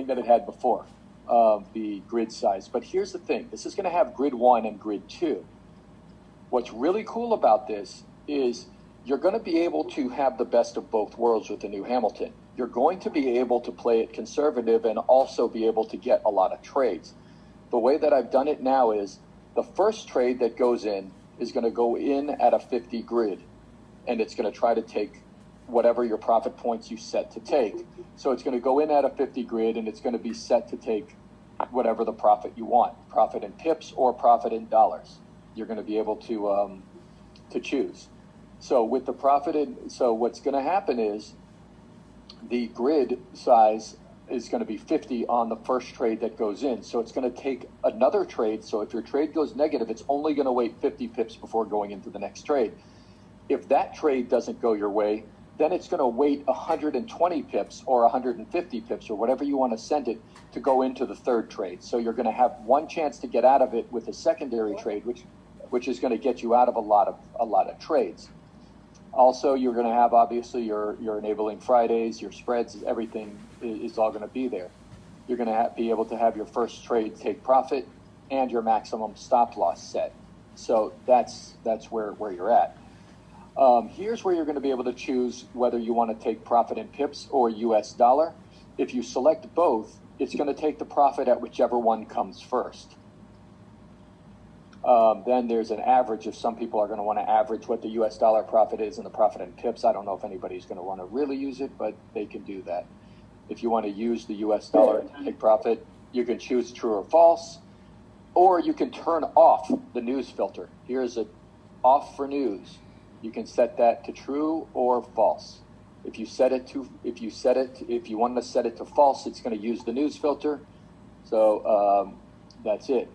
that it had before, the grid size. But here's the thing. This is going to have grid 1 and grid 2. What's really cool about this is you're going to be able to have the best of both worlds with the new Hamilton. You're going to be able to play it conservative and also be able to get a lot of trades. The way that I've done it now is the first trade that goes in is going to go in at a 50 grid, and it's going to try to take whatever your profit points you set to take. So it's going to go in at a 50 grid, and it's going to be set to take whatever the profit you want, profit in pips or profit in dollars. You're going to be able to choose. So with the profit in, so what's going to happen is the grid size is going to be 50 on the first trade that goes in. So it's going to take another trade. So if your trade goes negative, it's only going to wait 50 pips before going into the next trade. If that trade doesn't go your way, then it's going to wait 120 pips or 150 pips or whatever you want to send it to go into the third trade. So you're going to have one chance to get out of it with a secondary trade, which is going to get you out of a lot of trades. Also, you're going to have, obviously, your enabling Fridays, your spreads, everything is all going to be there. You're going to be able to have your first trade take profit and your maximum stop loss set. So that's where you're at. Here's where you're going to be able to choose whether you want to take profit in pips or US dollar. If you select both, it's going to take the profit at whichever one comes first. Then there's an average if some people are going to want to average what the US dollar profit is and the profit in pips. I don't know if anybody's going to want to really use it, but they can do that. If you want to use the US dollar to take profit, you can choose true or false, or you can turn off the news filter. Here's a off for news. You can set that to true or false. If you want to set it to false, it's going to use the news filter. So that's it.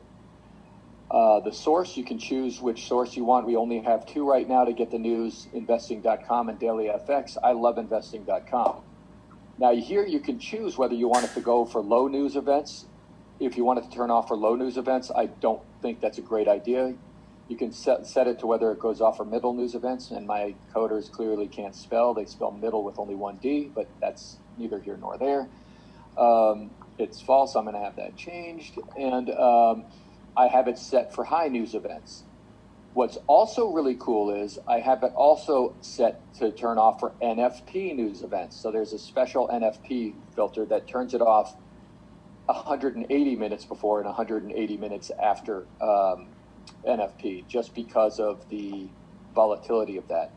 The source, you can choose which source you want. We only have two right now to get the news, investing.com and Daily FX. I love investing.com. Now here you can choose whether you want it to go for low news events. If you want it to turn off for low news events, I don't think that's a great idea. You can set it to whether it goes off for middle news events, and my coders clearly can't spell. They spell middle with only one D, but that's neither here nor there. It's false. I'm going to have that changed. And I have it set for high news events. What's also really cool is I have it also set to turn off for NFP news events. So there's a special NFP filter that turns it off 180 minutes before and 180 minutes after NFP, just because of the volatility of that.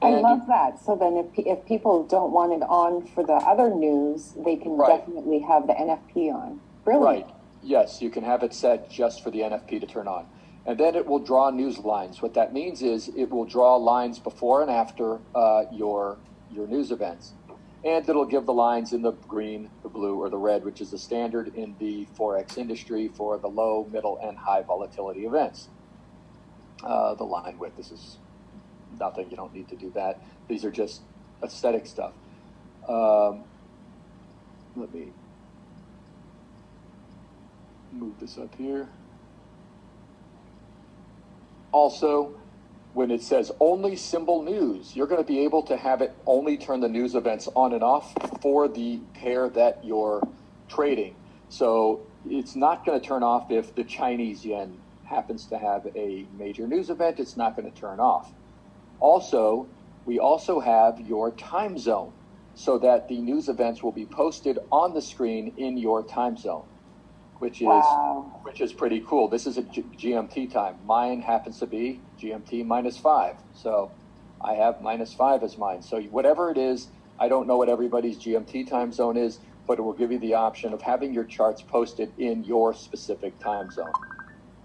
I love that. So then if people don't want it on for the other news, they can definitely have the NFP on. Brilliant. Right. Yes, you can have it set just for the NFP to turn on. And then it will draw news lines. What that means is it will draw lines before and after your news events. And it'll give the lines in the green, the blue, or the red, which is the standard in the Forex industry for the low, middle, and high volatility events. The line width, this is nothing. You don't need to do that. These are just aesthetic stuff. Let me move this up here. Also, when it says only symbol news, you're going to be able to have it only turn the news events on and off for the pair that you're trading. So it's not going to turn off if the Chinese yen happens to have a major news event. It's not going to turn off. Also, we also have your time zone so that the news events will be posted on the screen in your time zone, which is pretty cool. This is a GMT time. Mine happens to be GMT -5. So I have -5 as mine. So whatever it is, I don't know what everybody's GMT time zone is, but it will give you the option of having your charts posted in your specific time zone.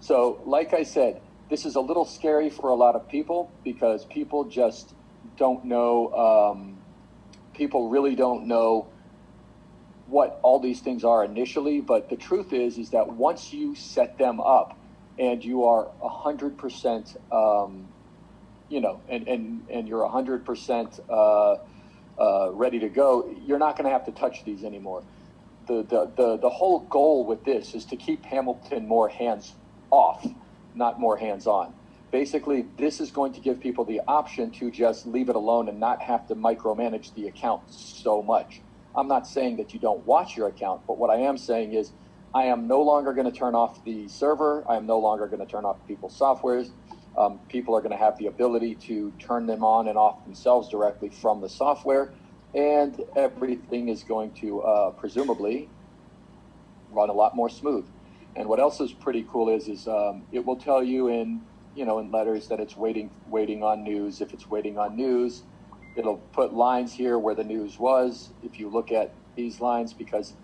So like I said, this is a little scary for a lot of people because people just don't know, people really don't know what all these things are initially, but the truth is that once you set them up and you are 100%, and you're 100% ready to go, you're not going to have to touch these anymore. The whole goal with this is to keep Hamilton more hands off, not more hands on. Basically, this is going to give people the option to just leave it alone and not have to micromanage the account so much. I'm not saying that you don't watch your account, but what I am saying is I am no longer going to turn off the server. I am no longer going to turn off people's softwares. People are going to have the ability to turn them on and off themselves directly from the software, and everything is going to presumably run a lot more smooth. And what else is pretty cool is it will tell you in letters that it's waiting on news. If it's waiting on news, it'll put lines here where the news was. If you look at these lines, because